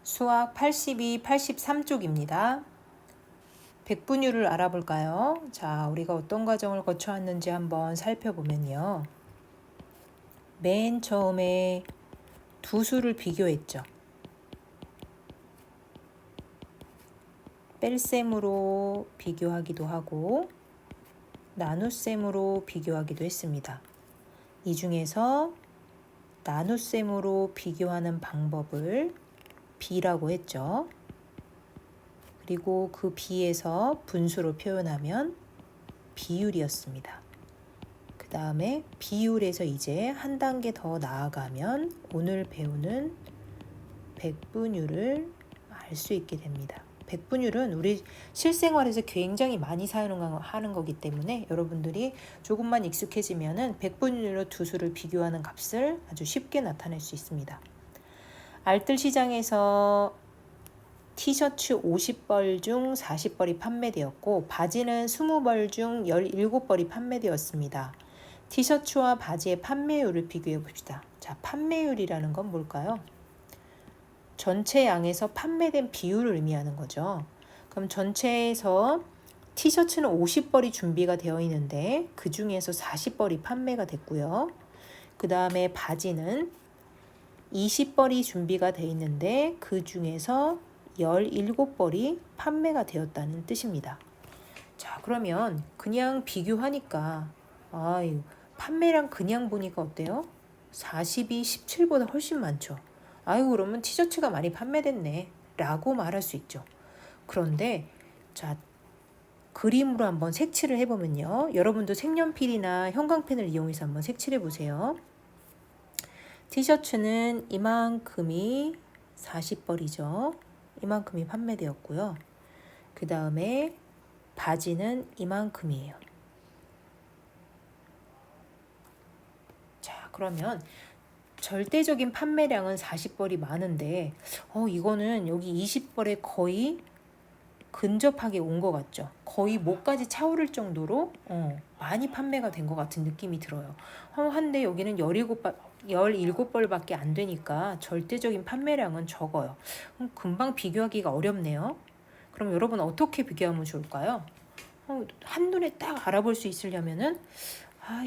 수학 82, 83쪽입니다. 백분율을 알아볼까요? 자, 우리가 어떤 과정을 거쳐왔는지 한번 살펴보면요. 맨 처음에 두 수를 비교했죠. 뺄셈으로 비교하기도 하고 나눗셈으로 비교하기도 했습니다. 이 중에서 나눗셈으로 비교하는 방법을 B라고 했죠. 그리고 그 B에서 분수로 표현하면 비율이었습니다. 그 다음에 비율에서 이제 한 단계 더 나아가면 오늘 배우는 백분율을 알 수 있게 됩니다. 백분율은 우리 실생활에서 굉장히 많이 사용하는 거기 때문에 여러분들이 조금만 익숙해지면은 백분율로 두 수를 비교하는 값을 아주 쉽게 나타낼 수 있습니다. 알뜰 시장에서 티셔츠 50벌 중 40벌이 판매되었고 바지는 20벌 중 17벌이 판매되었습니다. 티셔츠와 바지의 판매율을 비교해 봅시다. 자, 판매율이라는 건 뭘까요? 전체 양에서 판매된 비율을 의미하는 거죠. 그럼 전체에서 티셔츠는 50벌이 준비가 되어 있는데 그 중에서 40벌이 판매가 됐고요. 그 다음에 바지는 20벌이 준비가 되어 있는데 그 중에서 17벌이 판매가 되었다는 뜻입니다. 자, 그러면 그냥 비교하니까 판매량 그냥 보니까 어때요? 40이 17보다 훨씬 많죠. 그러면 티셔츠가 많이 판매됐네 라고 말할 수 있죠. 그런데 자, 그림으로 한번 색칠을 해보면요. 여러분도 색연필이나 형광펜을 이용해서 한번 색칠해 보세요. 티셔츠는 이만큼이 40벌이죠. 이만큼이 판매되었고요. 그 다음에 바지는 이만큼이에요. 자, 그러면 절대적인 판매량은 40벌이 많은데 이거는 여기 20벌에 거의 근접하게 온 것 같죠. 거의 목까지 차오를 정도로 많이 판매가 된 것 같은 느낌이 들어요. 한데 여기는 17벌밖에 안 되니까 절대적인 판매량은 적어요. 금방 비교하기가 어렵네요. 그럼 여러분 어떻게 비교하면 좋을까요? 한눈에 딱 알아볼 수 있으려면은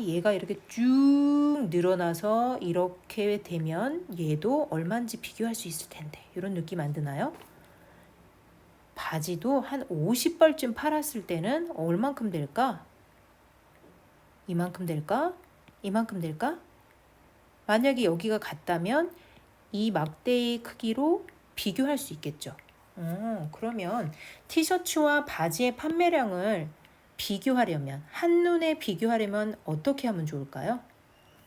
얘가 이렇게 쭉 늘어나서 이렇게 되면 얘도 얼마인지 비교할 수 있을 텐데 이런 느낌 안 드나요? 바지도 한 50벌쯤 팔았을 때는 얼만큼 될까? 이만큼 될까? 이만큼 될까? 만약에 여기가 같다면 이 막대의 크기로 비교할 수 있겠죠. 그러면 티셔츠와 바지의 판매량을 비교하려면 한눈에 비교하려면 어떻게 하면 좋을까요?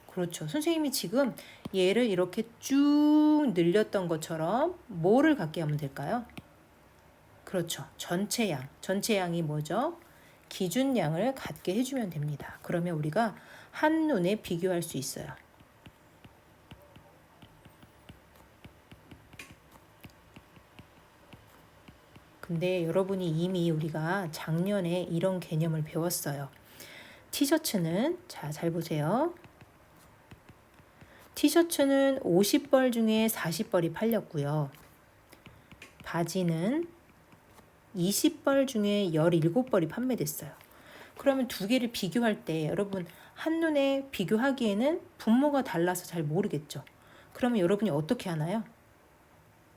그렇죠. 선생님이 지금 얘를 이렇게 쭉 늘렸던 것처럼 뭐를 갖게 하면 될까요? 그렇죠. 전체 양이 뭐죠? 기준량을 갖게 해주면 됩니다. 그러면 우리가 한눈에 비교할 수 있어요. 근데 여러분이 이미 우리가 작년에 이런 개념을 배웠어요. 티셔츠는 잘 보세요. 티셔츠는 50벌 중에 40벌이 팔렸고요. 바지는 20벌 중에 17벌이 판매됐어요. 그러면 두 개를 비교할 때 여러분 한눈에 비교하기에는 분모가 달라서 잘 모르겠죠. 그러면 여러분이 어떻게 하나요?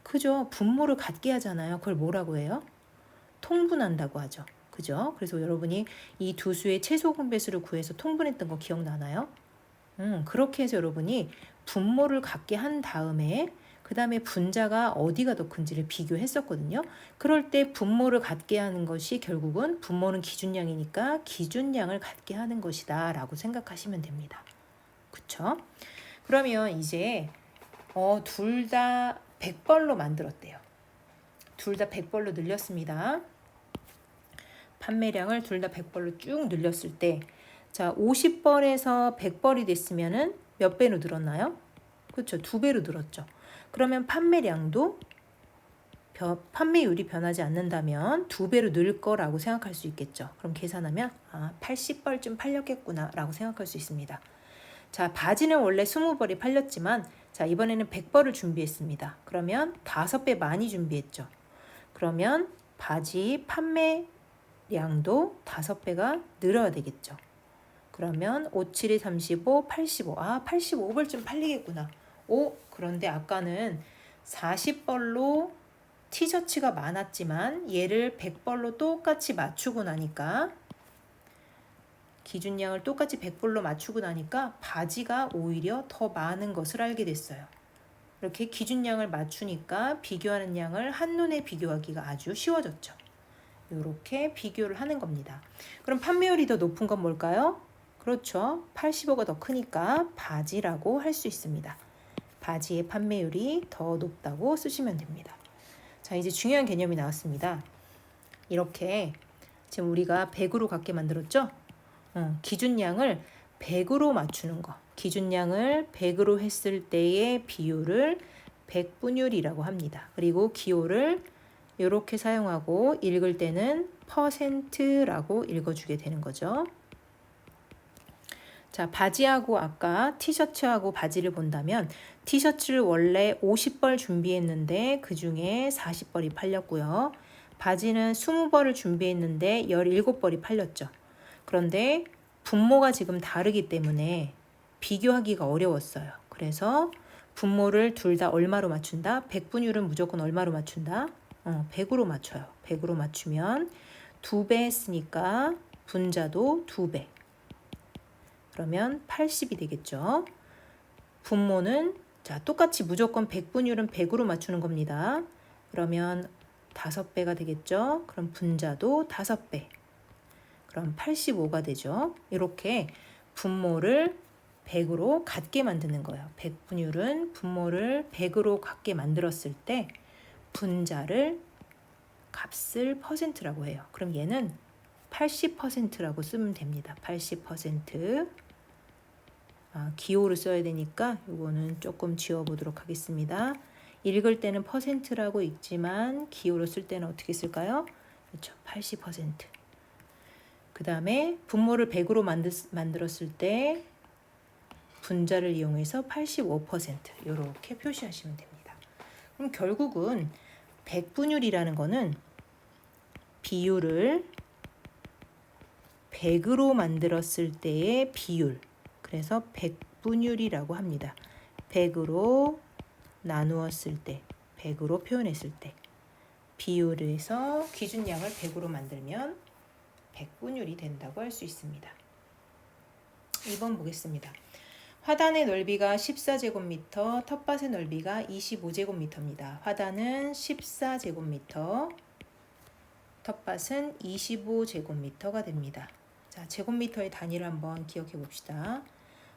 그죠? 분모를 같게 하잖아요. 그걸 뭐라고 해요? 통분한다고 하죠. 그죠? 그래서 여러분이 이 두 수의 최소 공배수를 구해서 통분했던 거 기억나나요? 그렇게 해서 여러분이 분모를 같게 한 다음에 그 다음에 분자가 어디가 더 큰지를 비교했었거든요. 그럴 때 분모를 같게 하는 것이 결국은 분모는 기준량이니까 기준량을 같게 하는 것이다 라고 생각하시면 됩니다. 그쵸? 그러면 이제 둘 다 100벌로 만들었대요. 둘 다 100벌로 늘렸습니다. 판매량을 둘 다 100벌로 쭉 늘렸을 때 자, 50벌에서 100벌이 됐으면은 몇 배로 늘었나요? 그렇죠. 2배로 늘었죠. 그러면 판매량도 판매율이 변하지 않는다면 2배로 늘 거라고 생각할 수 있겠죠. 그럼 계산하면 80벌쯤 팔렸겠구나 라고 생각할 수 있습니다. 자, 바지는 원래 20벌이 팔렸지만 자, 이번에는 100벌을 준비했습니다. 그러면 5배 많이 준비했죠. 그러면 바지 판매량도 5배가 늘어야 되겠죠. 그러면 5, 7이 35, 85. 85벌쯤 팔리겠구나. 그런데 아까는 40벌로 티셔츠가 많았지만 얘를 100벌로 똑같이 맞추고 나니까 기준량을 똑같이 100벌로 맞추고 나니까 바지가 오히려 더 많은 것을 알게 됐어요. 이렇게 기준량을 맞추니까 비교하는 양을 한눈에 비교하기가 아주 쉬워졌죠. 이렇게 비교를 하는 겁니다. 그럼 판매율이 더 높은 건 뭘까요? 그렇죠. 85가 더 크니까 바지라고 할 수 있습니다. 바지의 판매율이 더 높다고 쓰시면 됩니다. 자, 이제 중요한 개념이 나왔습니다. 이렇게 지금 우리가 100으로 갖게 만들었죠? 기준량을 100으로 맞추는 거. 기준량을 100으로 했을 때의 비율을 백분율이라고 합니다. 그리고 기호를 이렇게 사용하고 읽을 때는 퍼센트라고 읽어주게 되는 거죠. 자, 바지하고 아까 티셔츠하고 바지를 본다면 티셔츠를 원래 50벌 준비했는데 그 중에 40벌이 팔렸고요. 바지는 20벌을 준비했는데 17벌이 팔렸죠. 그런데 분모가 지금 다르기 때문에 비교하기가 어려웠어요. 그래서 분모를 둘 다 얼마로 맞춘다? 백분율은 무조건 얼마로 맞춘다? 100으로 맞춰요. 100으로 맞추면 2배 했으니까 분자도 2배. 그러면 80이 되겠죠. 분모는 자, 똑같이 무조건 백분율은 100으로 맞추는 겁니다. 그러면 5배가 되겠죠. 그럼 분자도 5배. 그럼 85가 되죠. 이렇게 분모를 100으로 같게 만드는 거예요. 백분율은 분모를 100으로 같게 만들었을 때 분자를 값을 퍼센트라고 해요. 그럼 얘는 80%라고 쓰면 됩니다. 80%. 기호를 써야 되니까 이거는 조금 지워보도록 하겠습니다. 읽을 때는 퍼센트라고 읽지만 기호로 쓸 때는 어떻게 쓸까요? 그렇죠. 80%. 그 다음에 분모를 100으로 만들었을 때 분자를 이용해서 85% 이렇게 표시하시면 됩니다. 그럼 결국은 백분율이라는 거는 비율을 100으로 만들었을 때의 비율. 그래서 백분율이라고 합니다. 100으로 나누었을 때, 100으로 표현했을 때 비율에서 기준량을 100으로 만들면 백분율이 된다고 할 수 있습니다. 2번 보겠습니다. 화단의 넓이가 14제곱미터, 텃밭의 넓이가 25제곱미터입니다. 화단은 14제곱미터, 텃밭은 25제곱미터가 됩니다. 자, 제곱미터의 단위를 한번 기억해 봅시다.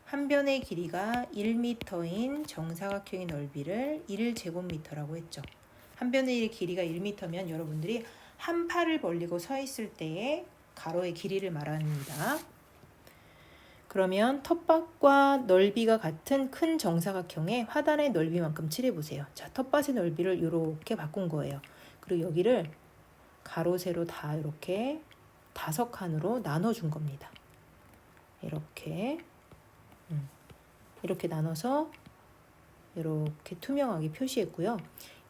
한 변의 길이가 1m인 정사각형의 넓이를 1제곱미터라고 했죠. 한 변의 길이가 1m면 여러분들이 한 팔을 벌리고 서 있을 때의 가로의 길이를 말합니다. 그러면 텃밭과 넓이가 같은 큰 정사각형의 화단의 넓이만큼 칠해보세요. 자, 텃밭의 넓이를 이렇게 바꾼 거예요. 그리고 여기를 가로, 세로 다 이렇게 5칸으로 나눠준 겁니다. 이렇게 나눠서 이렇게 투명하게 표시했고요.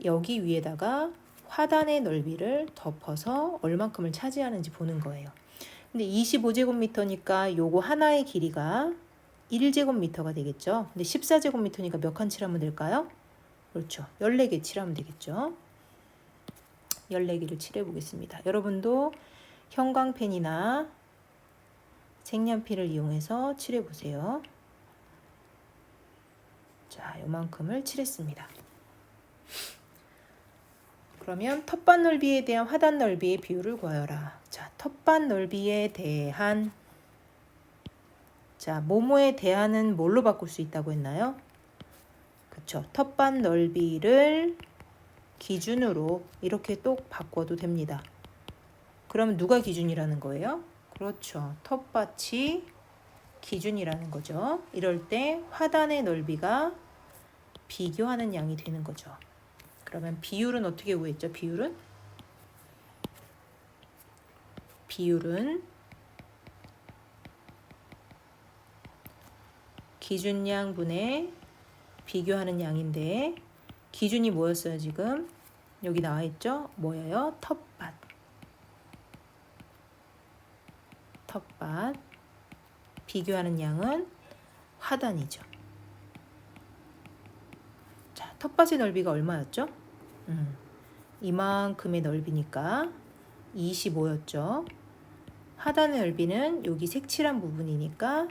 여기 위에다가 화단의 넓이를 덮어서 얼만큼을 차지하는지 보는 거예요. 근데 25제곱미터니까 요거 하나의 길이가 1제곱미터가 되겠죠. 근데 14제곱미터니까 몇 칸 칠하면 될까요? 그렇죠. 14개 칠하면 되겠죠. 14개를 칠해 보겠습니다. 여러분도 형광펜이나 색연필을 이용해서 칠해 보세요. 자, 요만큼을 칠했습니다. 그러면 텃밭 넓이에 대한 화단 넓이의 비율을 구하여라. 자, 텃밭 넓이에 대한 뭐뭐에 대한은 뭘로 바꿀 수 있다고 했나요? 그렇죠. 텃밭 넓이를 기준으로 이렇게 또 바꿔도 됩니다. 그러면 누가 기준이라는 거예요? 그렇죠. 텃밭이 기준이라는 거죠. 이럴 때 화단의 넓이가 비교하는 양이 되는 거죠. 그러면 비율은 어떻게 구했죠? 비율은 기준량 분의 비교하는 양인데 기준이 뭐였어요 지금? 여기 나와 있죠? 뭐예요? 텃밭. 텃밭. 비교하는 양은 화단이죠. 자, 텃밭의 넓이가 얼마였죠? 이만큼의 넓이니까 25였죠. 하단의 넓이는 여기 색칠한 부분이니까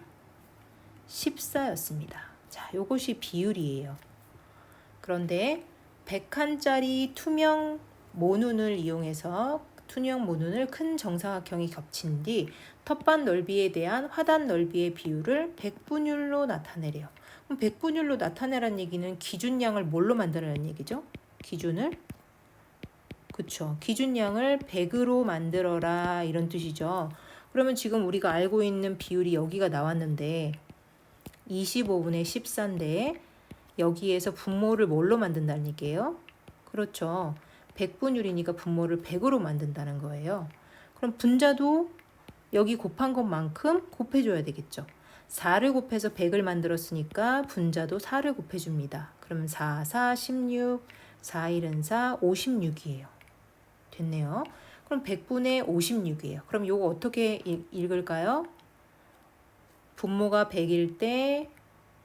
14였습니다. 자, 요것이 비율이에요. 그런데 100칸짜리 투명 모눈을 이용해서 투명 모눈을 큰 정사각형이 겹친 뒤 텃밭 넓이에 대한 화단 넓이의 비율을 백분율로 나타내래요. 그럼 백분율로 나타내라는 얘기는 기준량을 뭘로 만들어라는 얘기죠? 기준을? 그쵸. 기준량을 100으로 만들어라 이런 뜻이죠. 그러면 지금 우리가 알고 있는 비율이 여기가 나왔는데 25분의 14인데 여기에서 분모를 뭘로 만든다는 얘기예요? 그렇죠. 100분율이니까 분모를 100으로 만든다는 거예요. 그럼 분자도 여기 곱한 것만큼 곱해줘야 되겠죠. 4를 곱해서 100을 만들었으니까 분자도 4를 곱해줍니다. 그럼 4, 4, 16, 4, 1은 4, 56이에요. 됐네요. 그럼 100분의 56이에요. 그럼 이거 어떻게 읽을까요? 분모가 100일 때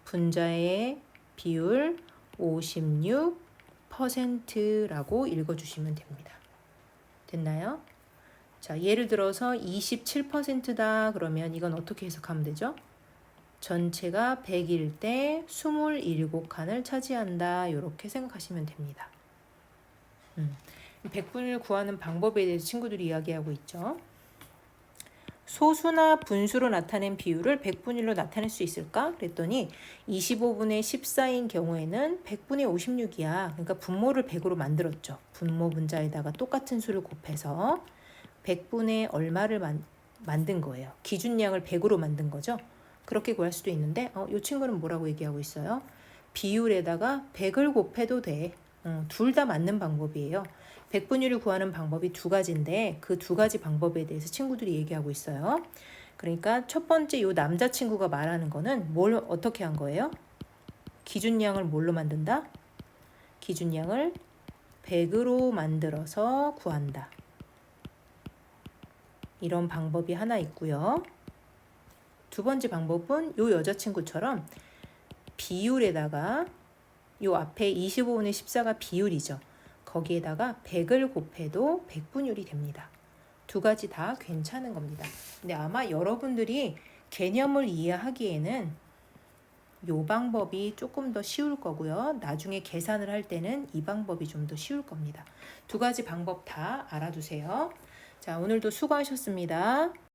분자의 비율 56%라고 읽어주시면 됩니다. 됐나요? 자, 예를 들어서 27%다 그러면 이건 어떻게 해석하면 되죠? 전체가 100일 때 27칸을 차지한다 이렇게 생각하시면 됩니다. 100분을 구하는 방법에 대해서 친구들이 이야기하고 있죠. 소수나 분수로 나타낸 비율을 100분율로 나타낼 수 있을까? 그랬더니 25분의 14인 경우에는 100분의 56이야. 그러니까 분모를 100으로 만들었죠. 분모 분자에다가 똑같은 수를 곱해서 100분의 얼마를 만든 거예요. 기준량을 100으로 만든 거죠. 그렇게 구할 수도 있는데 이 친구는 뭐라고 얘기하고 있어요? 비율에다가 100을 곱해도 돼. 둘 다 맞는 방법이에요. 100분율을 구하는 방법이 두 가지인데 그 두 가지 방법에 대해서 친구들이 얘기하고 있어요. 그러니까 첫 번째 이 남자친구가 말하는 거는 뭘 어떻게 한 거예요? 기준량을 뭘로 만든다? 기준량을 100으로 만들어서 구한다. 이런 방법이 하나 있고요. 두 번째 방법은 이 여자친구처럼 비율에다가 이 앞에 25분의 14가 비율이죠. 거기에다가 100을 곱해도 100분율이 됩니다. 두 가지 다 괜찮은 겁니다. 근데 아마 여러분들이 개념을 이해하기에는 이 방법이 조금 더 쉬울 거고요. 나중에 계산을 할 때는 이 방법이 좀 더 쉬울 겁니다. 두 가지 방법 다 알아두세요. 자, 오늘도 수고하셨습니다.